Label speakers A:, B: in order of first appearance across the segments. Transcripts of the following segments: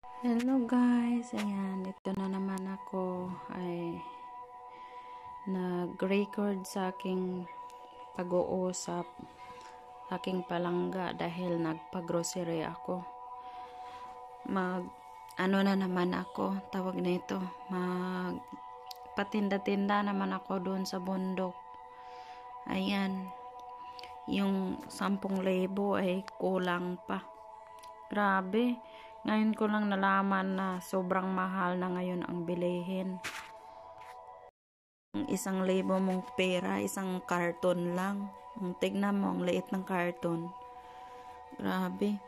A: Hello guys, ayan, ito na naman ako ay nag-record sa aking pag-uusap sa aking palangga dahil nagpa-grocery ako. Ano na naman ako, tawag nito, patinda-tinda naman ako doon sa bundok. Ayan, yung 10,000 ay kulang pa. Grabe. Ngayon ko lang nalaman na sobrang mahal na ngayon ang bilihin. 1,000 mong pera, isang karton lang. Tignan mo, ang liit ng karton. Grabe.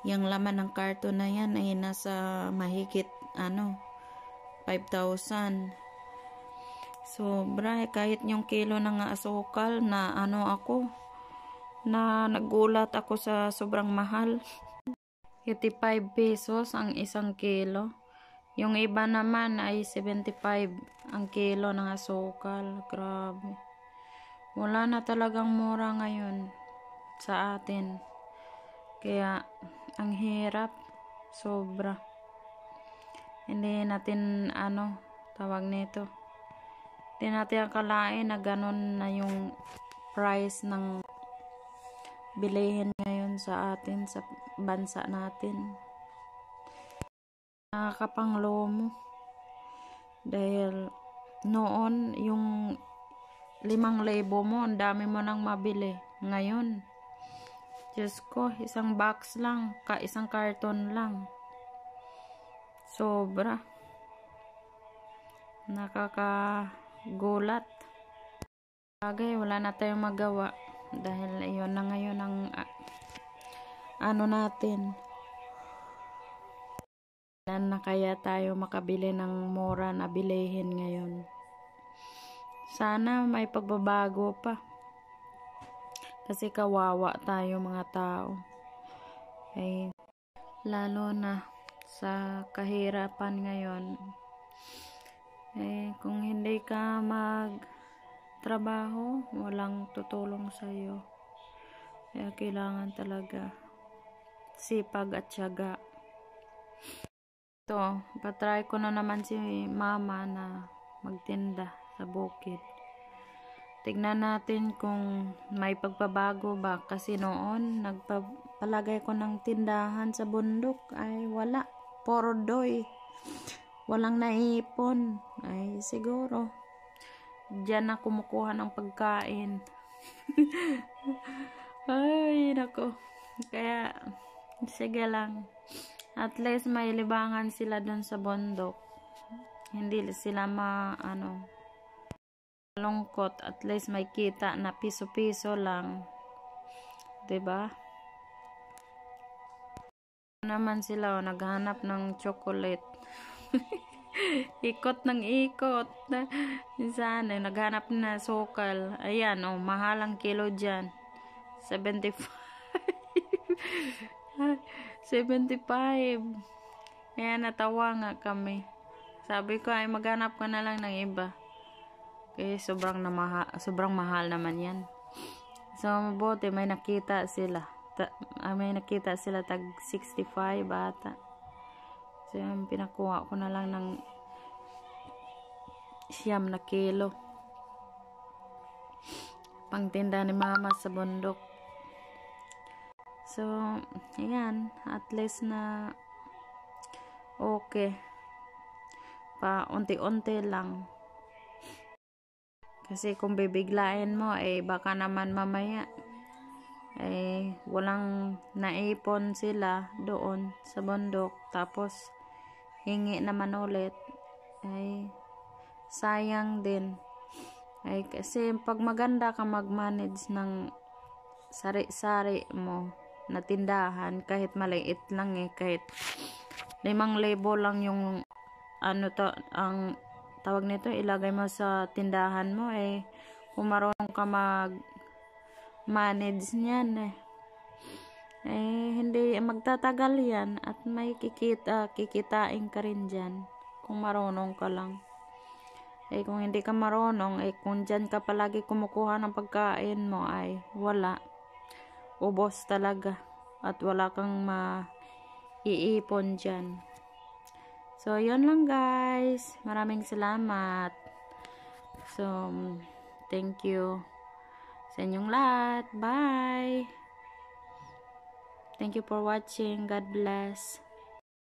A: Yung laman ng karton na yan ay nasa mahigit 5,000. Sobra. Kahit yung kilo ng asukal na nagulat ako sa sobrang mahal. 85 pesos ang isang kilo. Yung iba naman ay 75 ang kilo ng asukal. Grabe. Wala na talagang mura ngayon sa atin. Kaya ang hirap. Sobra. Hindi natin tawag nito. Hindi natin akalain na ganun na yung price ng bilihin ngayon sa atin, sa bansa natin. Nakakapanglomo. Dahil noon, yung 5,000 mo, ang dami mo nang mabili. Ngayon, Diyos ko, isang box lang, isang karton lang. Sobra. Nakakagulat. Bagay, wala na tayong magawa. Dahil iyon na ngayon ang natin. Kailan na kaya tayo makabili ng mura na bilihin ngayon? Sana may pagbabago pa. Kasi kawawa tayo mga tao. Lalo na sa kahirapan ngayon. Kung hindi ka trabaho, walang tutulong sa'yo. Kaya kailangan talaga sipag at tiyaga. Ito, patry ko na naman si mama na magtinda sa bukid. Tignan natin kung may pagbabago ba. Kasi noon, nagpalagay ko ng tindahan sa bundok. Ay wala. Puro doy. Walang naipon. Ay siguro diyan na kumukuha ng pagkain. Ay, nako. Kaya, sige lang. At least may libangan sila dun sa bundok. Hindi sila lungkot. At least may kita na piso-piso lang. 'Di ba? Naman sila naghanap ng chocolate. Ikot ng ikot. Minsan, naghanap na sukal. Ayan, mahal ang kilo dyan. 75. 75. Ayan, natawa nga kami. Sabi ko, ay maghanap ka na lang ng iba. Kaya sobrang mahal naman yan. So, mabuti, may nakita sila. Tag 65 bata. So, pinakuha ko na lang ng 9 na kilo. Pangtinda ni mama sa bundok. So, ayan. At least na okay. Pa unti-unti lang. Kasi kung bibiglain mo, baka naman mamaya walang naipon sila doon sa bundok. Tapos, hingi naman ulit. Sayang din. Kasi pag maganda ka mag-manage ng sari-sari mo na tindahan, kahit maliit lang kahit 5,000 lang yung ang tawag nito, ilagay mo sa tindahan mo, kung marunong ka mag-manage niyan, hindi magtatagal yan at may kikitain ka rin dyan kung marunong ka lang. Kung hindi ka marunong, kung dyan ka palagi kumukuha ng pagkain mo, wala. Ubos talaga. At wala kang maiipon dyan. So, yun lang guys. Maraming salamat. So, thank you sa inyong lahat. Bye! Thank you for watching. God bless.